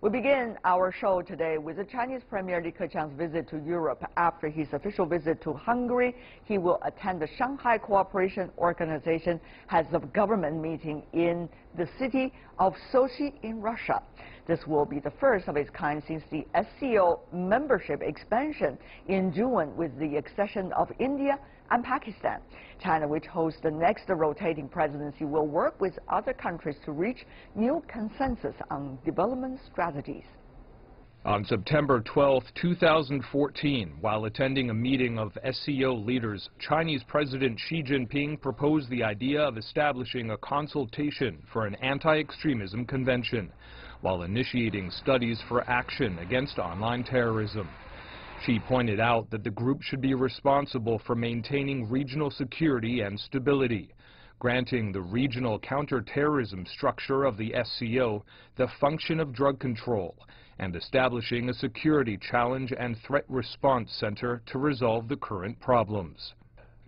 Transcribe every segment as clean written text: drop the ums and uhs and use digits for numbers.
We begin our show today with the Chinese Premier Li Keqiang's visit to Europe. After his official visit to Hungary, he will attend the Shanghai Cooperation Organization Heads of Government meeting in the city of Sochi in Russia. This will be the first of its kind since the SCO membership expansion in June with the accession of India and Pakistan. China, which hosts the next rotating presidency, will work with other countries to reach new consensus on development strategies. On September 12, 2014, while attending a meeting of SCO leaders, Chinese President Xi Jinping proposed the idea of establishing a consultation for an anti-extremism convention, while initiating studies for action against online terrorism. Xi pointed out that the group should be responsible for maintaining regional security and stability, granting the regional counterterrorism structure of the SCO the function of drug control, and establishing a security challenge and threat response center to resolve the current problems.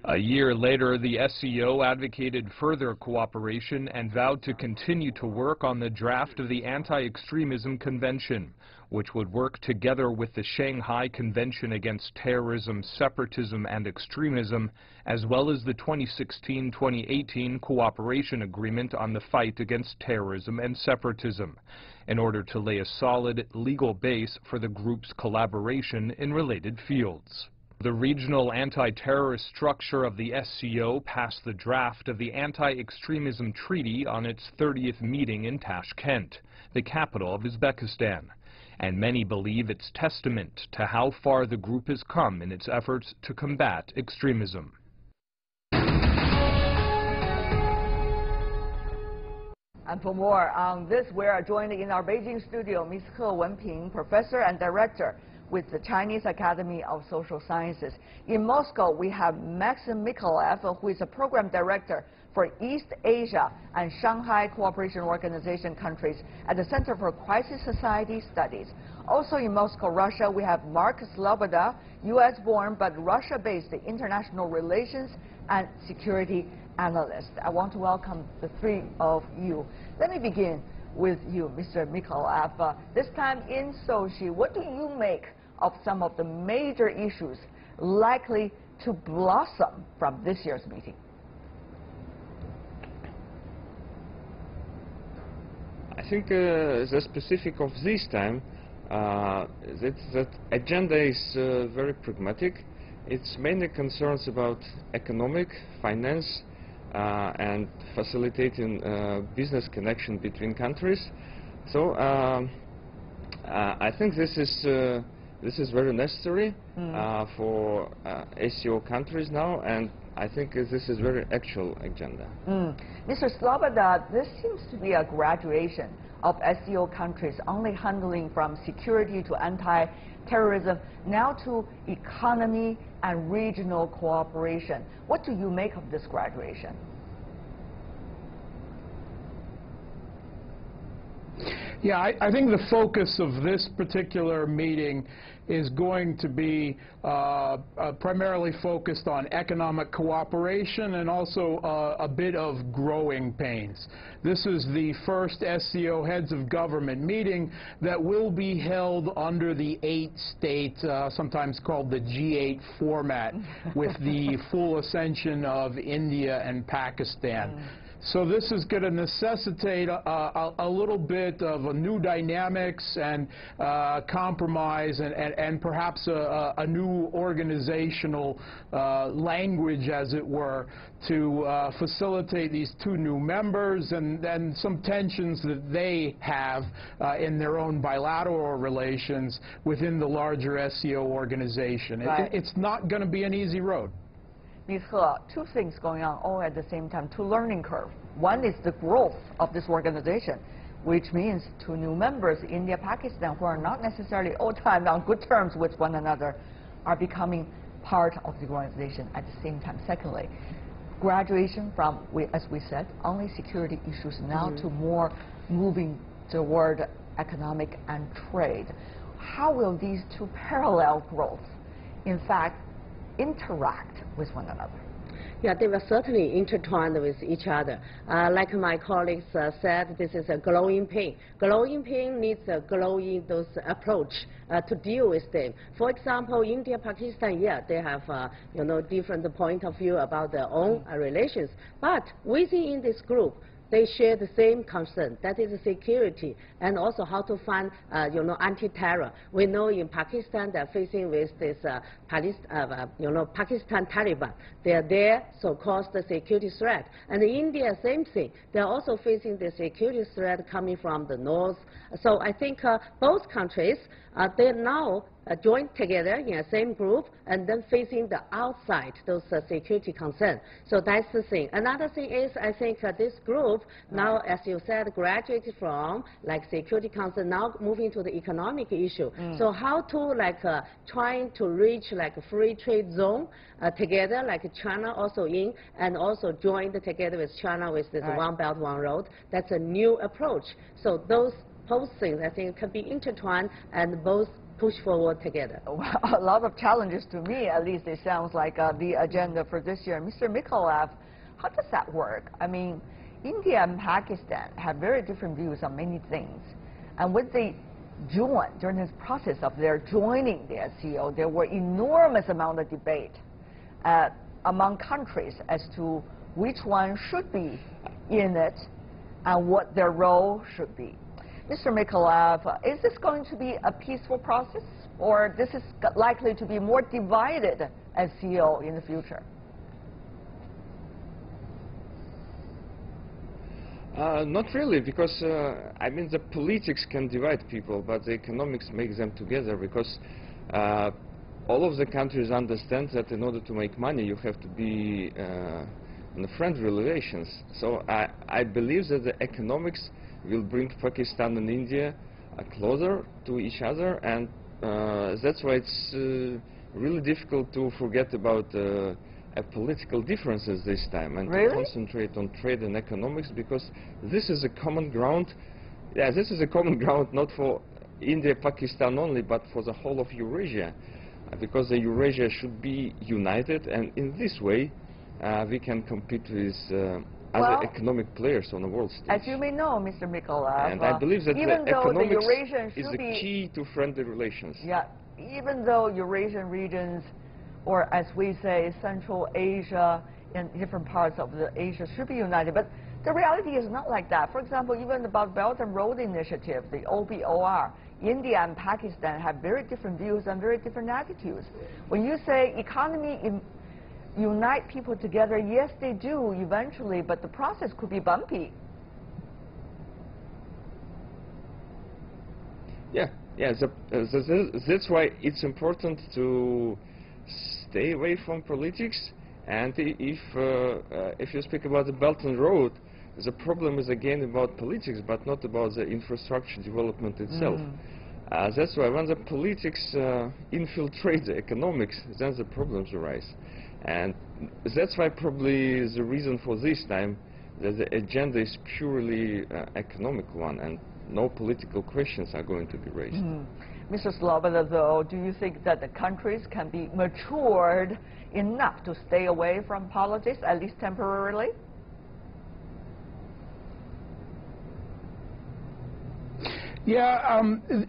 A year later, the SCO advocated further cooperation and vowed to continue to work on the draft of the Anti-Extremism Convention, which would work together with the Shanghai Convention Against Terrorism, Separatism and Extremism, as well as the 2016-2018 Cooperation Agreement on the Fight Against Terrorism and Separatism, in order to lay a solid legal base for the group's collaboration in related fields. The regional anti-terrorist structure of the SCO passed the draft of the Anti-Extremism Treaty on its 30th meeting in Tashkent, the capital of Uzbekistan, and many believe it's testament to how far the group has come in its efforts to combat extremism. And for more on this, we are joined in our Beijing studio, Ms. He Wenping, Professor and Director with the Chinese Academy of Social Sciences. In Moscow, we have Maxim Mikhailov, who is a Program Director for East Asia and Shanghai Cooperation Organization countries at the Center for Crisis Society Studies. Also in Moscow, Russia, we have Mark Sloboda, U.S.-born but Russia-based international relations and security analyst. I want to welcome the three of you. Let me begin with you, Mr. Mikhailov. This time in Sochi, what do you make of some of the major issues likely to blossom from this year's meeting? I think the specific of this time, that agenda is very pragmatic. It's mainly concerns about economic, finance, and facilitating business connection between countries. So I think this is very necessary for SCO countries now, and I think this is very actual agenda. Mr. Sloboda, this seems to be a graduation of SCO countries only handling from security to anti-terrorism, now to economy and regional cooperation. What do you make of this graduation? Yeah, I think the focus of this particular meeting is going to be primarily focused on economic cooperation and also a bit of growing pains. This is the first SCO heads of government meeting that will be held under the 8-state, sometimes called the G8 format, with the full ascension of India and Pakistan. So this is going to necessitate a little bit of a new dynamics and compromise and perhaps a new organizational language, as it were, to facilitate these two new members and then some tensions that they have in their own bilateral relations within the larger SCO organization. Right. It's not going to be an easy road. Ms. He, two things going on all at the same time, two learning curve. One is the growth of this organization, which means two new members, India, Pakistan, who are not necessarily all time on good terms with one another, are becoming part of the organization at the same time. Secondly, graduation from, as we said, only security issues now to more moving toward economic and trade. How will these two parallel growths, in fact, interact with one another? Yeah, they were certainly intertwined with each other. Like my colleagues said, this is a glowing pain. Glowing pain needs a glowing approach to deal with them. For example, India, Pakistan, yeah, they have different point of view about their own relations. But within this group, they share the same concern, that is security, and also how to find, anti-terror. We know in Pakistan they're facing with this Pakistan Taliban. They are there, so cause the security threat. And in India, same thing. They're also facing the security threat coming from the north. So I think both countries, they now joined together in the same group and then facing the outside, those security concerns. So that's the thing. Another thing is, I think this group now, as you said, graduated from like security concern, now moving to the economic issue. So how to trying to reach like a free trade zone together, like China also in, and also joined together with China with this One Belt, One Road. That's a new approach. So those both things, I think, can be intertwined and both push forward together. Well, a lot of challenges to me, at least it sounds like the agenda for this year. Mr. Mykolaiv, how does that work? I mean, India and Pakistan have very different views on many things. And when they joined, during this process of their joining the SCO, there were enormous amount of debate among countries as to which one should be in it and what their role should be. Mr. Mykolaiv, is this going to be a peaceful process, or this is likely to be more divided SCO in the future? Not really, because I mean the politics can divide people, but the economics makes them together, because all of the countries understand that in order to make money you have to be in friendly relations. So I believe that the economics will bring Pakistan and India closer to each other, and that's why it's really difficult to forget about political differences this time and to concentrate on trade and economics, because this is a common ground. Yeah, this is a common ground not for India, Pakistan only, but for the whole of Eurasia, because the Eurasia should be united, and in this way we can compete with other economic players on the world stage. As you may know, Mr. Mykolaiv, and I believe that even the though economics the Eurasian is the key to friendly relations. Yeah, even though Eurasian regions, or as we say, Central Asia and different parts of Asia should be united, but the reality is not like that. For example, even about Belt and Road Initiative, the OBOR, India and Pakistan have very different views and very different attitudes. When you say economy unite people together, yes, they do eventually, but the process could be bumpy. Yeah, that's why it's important to stay away from politics. And if you speak about the Belt and Road, the problem is again about politics, but not about the infrastructure development itself. That's why when the politics infiltrate the economics, then the problems arise. And that's why probably the reason for this time that the agenda is purely economic one, and no political questions are going to be raised. Mr. Sloboda, though, do you think that the countries can be matured enough to stay away from politics, at least temporarily? Yeah,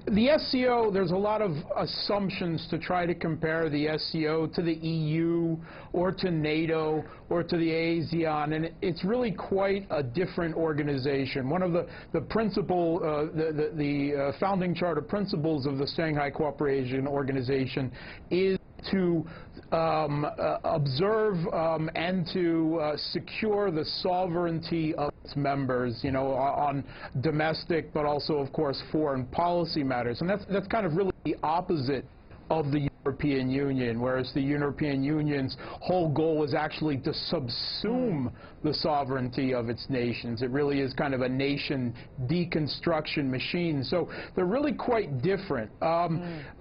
the SCO, there's a lot of assumptions to try to compare the SCO to the EU or to NATO or to the ASEAN, and it's really quite a different organization. One of the principal, the founding charter principles of the Shanghai Cooperation Organization is to observe and to secure the sovereignty of its members, you know, on domestic but also, of course, foreign policy matters. And that's kind of really the opposite of the European Union, whereas the European Union's whole goal is actually to subsume the sovereignty of its nations. It really is kind of a nation deconstruction machine. So they're really quite different.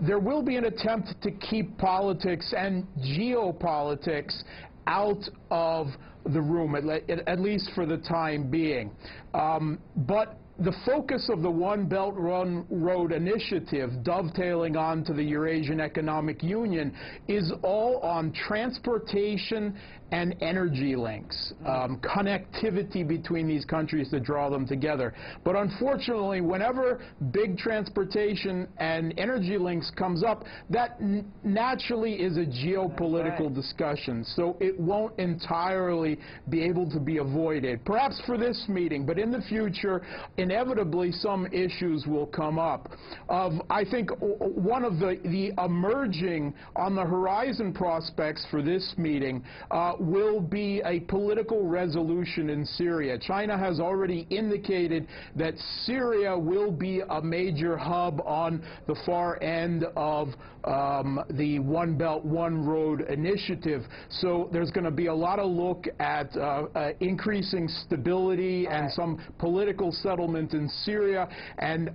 There will be an attempt to keep politics and geopolitics out of the room, at least for the time being. But the focus of the One Belt, One Road initiative, dovetailing onto the Eurasian Economic Union, is all on transportation and energy links, connectivity between these countries to draw them together. But unfortunately, whenever big transportation and energy links comes up, that naturally is a geopolitical discussion, so it won't entirely be able to be avoided. Perhaps for this meeting, but in the future, inevitably some issues will come up. I think one of the emerging on the horizon prospects for this meeting will be a political resolution in Syria. China has already indicated that Syria will be a major hub on the far end of the One Belt, One Road initiative. So there's going to be a lot of look at increasing stability and some political settlement in Syria, and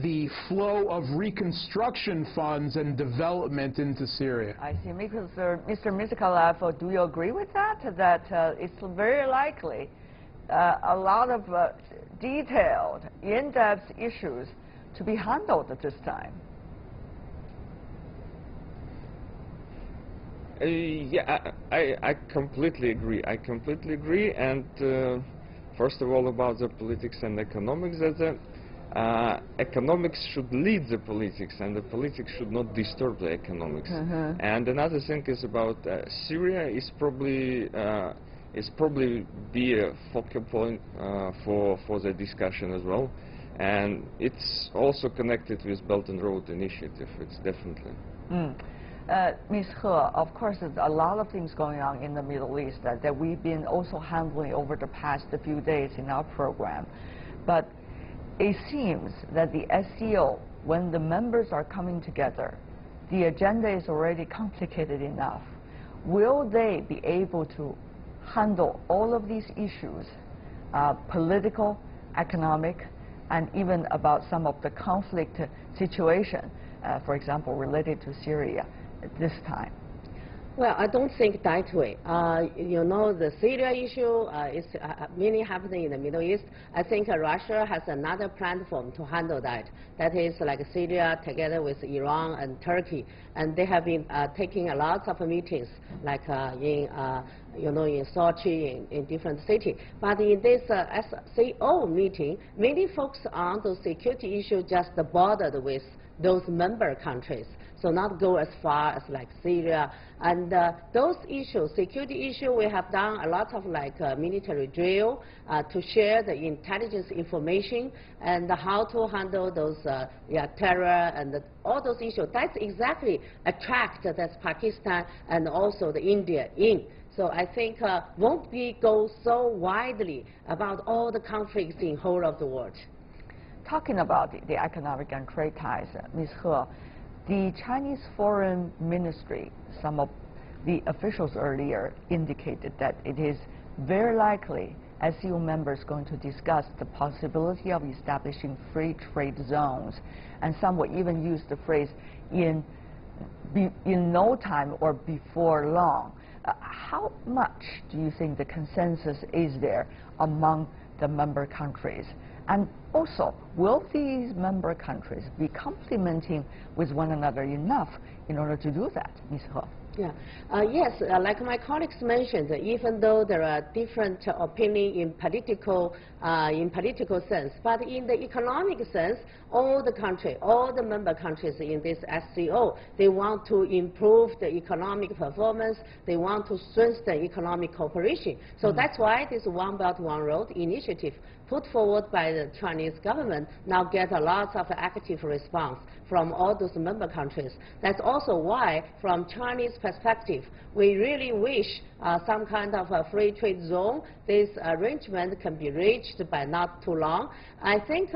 the flow of reconstruction funds and development into Syria. I see. Mr. Miskalev, do you agree with that? That it's very likely a lot of detailed, in-depth issues to be handled at this time? Yeah, I completely agree. I completely agree. And first of all, about the politics and economics, that the economics should lead the politics, and the politics should not disturb the economics. And another thing is about Syria is probably be a focal point for the discussion as well. And it's also connected with Belt and Road Initiative. It's definitely. Ms. He, of course, there's a lot of things going on in the Middle East that we've been also handling over the past few days in our program. But it seems that the SCO, when the members are coming together, the agenda is already complicated enough. Will they be able to handle all of these issues, political, economic, and even about some of the conflict situation, for example, related to Syria at this time? Well, I don't think that way. You know, the Syria issue is mainly happening in the Middle East. I think Russia has another platform to handle that. That is like Syria together with Iran and Turkey. And they have been taking a lot of meetings, like in Sochi, in different cities. But in this SCO meeting, mainly focus on those security issues just bordered with those member countries. So not go as far as like Syria. And those issues, security issue, we have done a lot of like military drill to share the intelligence information and how to handle those terror and all those issues. That's exactly attract that's Pakistan and also the India in. So I think won't go so widely about all the conflicts in whole of the world. Talking about the economic and trade ties, Ms. He, the Chinese Foreign Ministry, some of the officials earlier indicated that it is very likely SCO members going to discuss the possibility of establishing free trade zones, and some will even use the phrase in no time or before long. How much do you think the consensus is there among the member countries? And also, will these member countries be complementing with one another enough in order to do that, Ms. He? Yeah. Yes, like my colleagues mentioned, even though there are different opinions in political sense, but in the economic sense, all the member countries in this SCO, they want to improve the economic performance, they want to strengthen economic cooperation. So that's why this One Belt, One Road initiative put forward by the Chinese government now get a lot of active response from all those member countries. That's also why, from Chinese perspective, we really wish some kind of a free trade zone. This arrangement can be reached by not too long. I think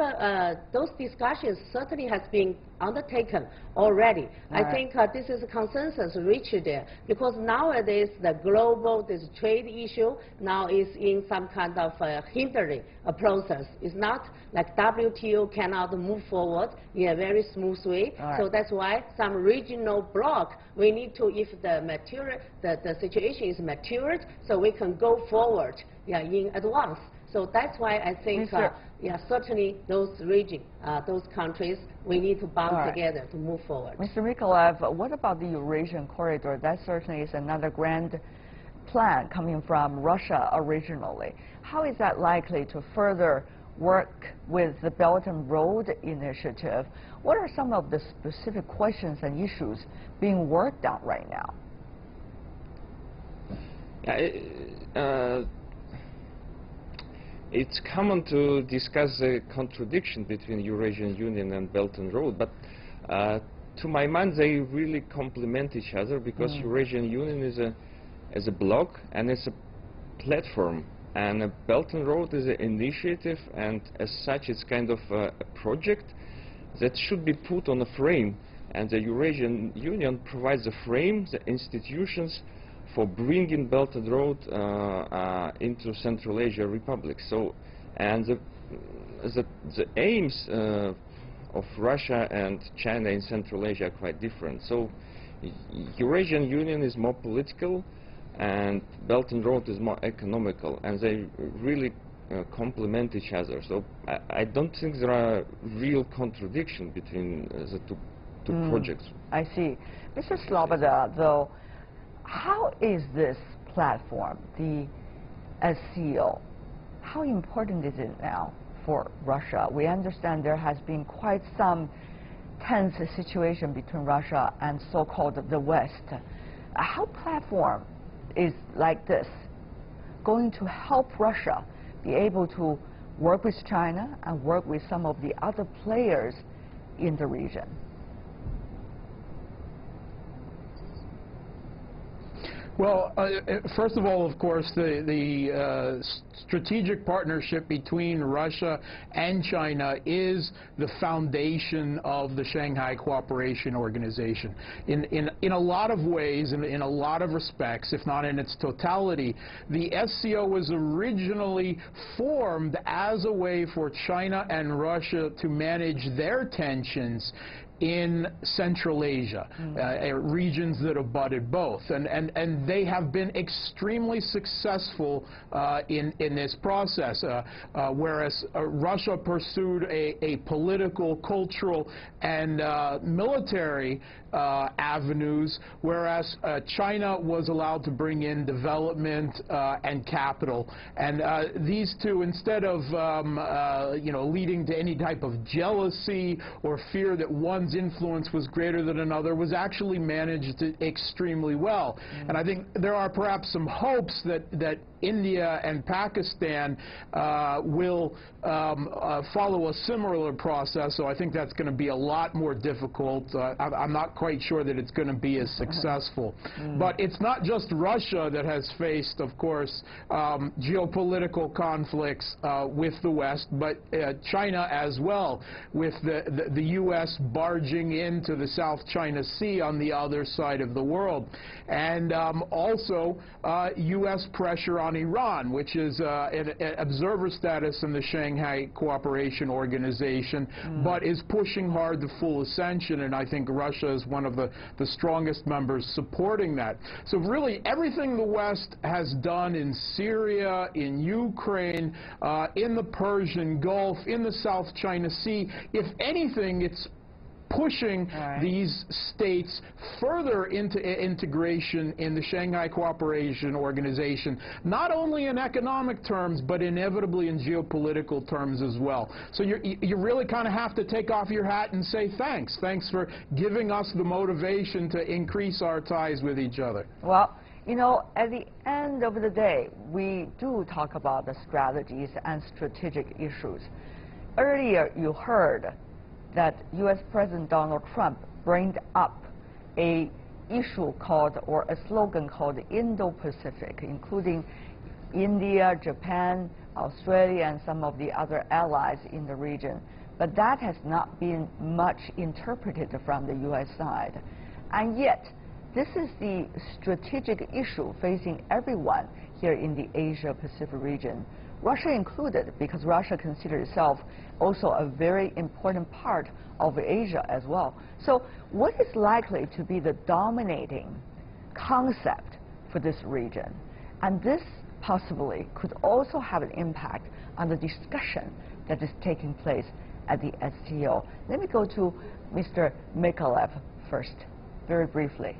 those discussions certainly has been undertaken already. I think this is a consensus reached there, because nowadays the global trade issue now is in some kind of hindering a process. It's not like WTO cannot move forward in a very smooth way. So that's why some regional bloc, we need to, if the situation is matured, so we can go forward in advance. So that's why I think, yeah, certainly those regions, those countries, we need to bond together to move forward. Mr. Mykolaiv, what about the Eurasian corridor? That certainly is another grand plan coming from Russia originally. How is that likely to further work with the Belt and Road Initiative? What are some of the specific questions and issues being worked on right now? It's common to discuss the contradiction between Eurasian Union and Belt and Road, but to my mind they really complement each other, because Eurasian Union is a bloc and it's a platform, and a Belt and Road is an initiative, and as such it's kind of a project that should be put on a frame, and the Eurasian Union provides the frame, the institutions for bringing Belt and Road into Central Asia republics. So, and the aims of Russia and China in Central Asia are quite different. So, Eurasian Union is more political, and Belt and Road is more economical, and they really complement each other. So, I don't think there are real contradictions between the two projects. I see. Mr. Sloboda, though, how is this platform, the SCO, how important is it now for Russia? We understand there has been quite some tense situation between Russia and so-called the West. How platform is like this going to help Russia be able to work with China and work with some of the other players in the region? Well, first of all, of course, the strategic partnership between Russia and China is the foundation of the Shanghai Cooperation Organization. In a lot of ways, in a lot of respects, if not in its totality, the SCO was originally formed as a way for China and Russia to manage their tensions in Central Asia, regions that abutted both, and they have been extremely successful in this process. Whereas Russia pursued a political, cultural, and military avenues, whereas China was allowed to bring in development and capital. And these two, instead of leading to any type of jealousy or fear that one's influence was greater than another, was actually managed extremely well. And I think there are perhaps some hopes that India and Pakistan will follow a similar process, so I think that's going to be a lot more difficult. I'm not quite sure that it's going to be as successful. But it's not just Russia that has faced, of course, geopolitical conflicts with the West, but China as well, with the U.S. barging into the South China Sea on the other side of the world. And also U.S. pressure on Iran, which is an observer status in the Shanghai Cooperation Organization, but is pushing hard to full ascension, and I think Russia is one of the strongest members supporting that. So really everything the West has done in Syria, in Ukraine, in the Persian Gulf, in the South China Sea, if anything, it's pushing these states further into integration in the Shanghai Cooperation Organization, not only in economic terms, but inevitably in geopolitical terms as well. So you really kind of have to take off your hat and say thanks. Thanks for giving us the motivation to increase our ties with each other. Well, you know, at the end of the day, we do talk about the strategies and strategic issues. Earlier, you heard that U.S. President Donald Trump brought up a issue called, or a slogan called Indo-Pacific, including India, Japan, Australia, and some of the other allies in the region. But that has not been much interpreted from the U.S. side. And yet, this is the strategic issue facing everyone here in the Asia-Pacific region, Russia included, because Russia considers itself also a very important part of Asia as well. So what is likely to be the dominating concept for this region? And this possibly could also have an impact on the discussion that is taking place at the SCO. Let me go to Mr. Mykolaiv first, very briefly.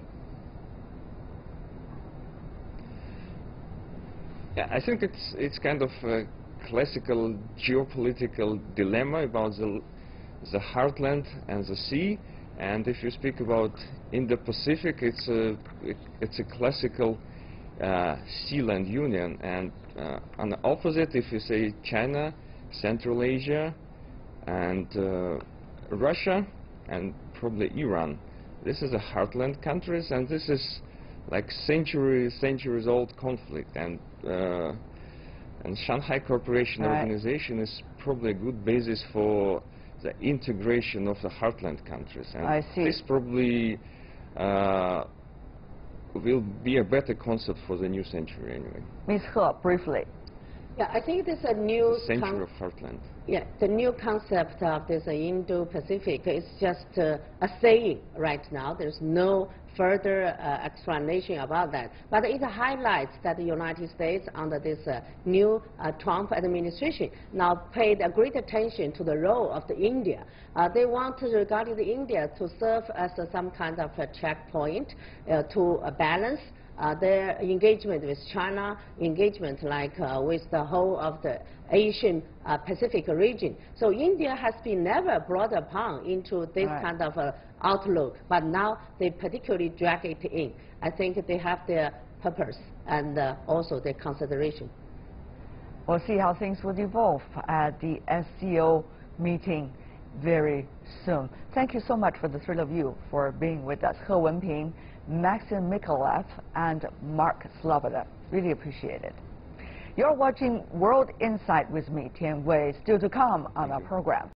Yeah, I think it's kind of a classical geopolitical dilemma about the heartland and the sea. And if you speak about Indo-Pacific, it's a classical sea-land union. And on the opposite, if you say China, Central Asia, and Russia, and probably Iran, this is a heartland countries, and this is like centuries old conflict. And Shanghai Cooperation Organization is probably a good basis for the integration of the heartland countries. And I see. This probably will be a better concept for the new century anyway. Ms. He, briefly. Yeah, I think this is a new Century of heartland. Yeah, the new concept of this Indo-Pacific is just a saying right now. There's no further explanation about that. But it highlights that the United States, under this new Trump administration, now paid a great attention to the role of India. They want to regard India to serve as some kind of a checkpoint to balance their engagement with China, engagement like with the whole of the Asian Pacific region. So India has been never brought upon into this kind of outlook, but now they particularly drag it in. I think they have their purpose and also their consideration. We'll see how things would evolve at the SCO meeting very soon. Thank you so much for the three of you for being with us. He Wenping, Maxim Mykolaiv, and Mark Sloboda. Really appreciate it. You're watching World Insight with me, Tian Wei. Still to come on our program.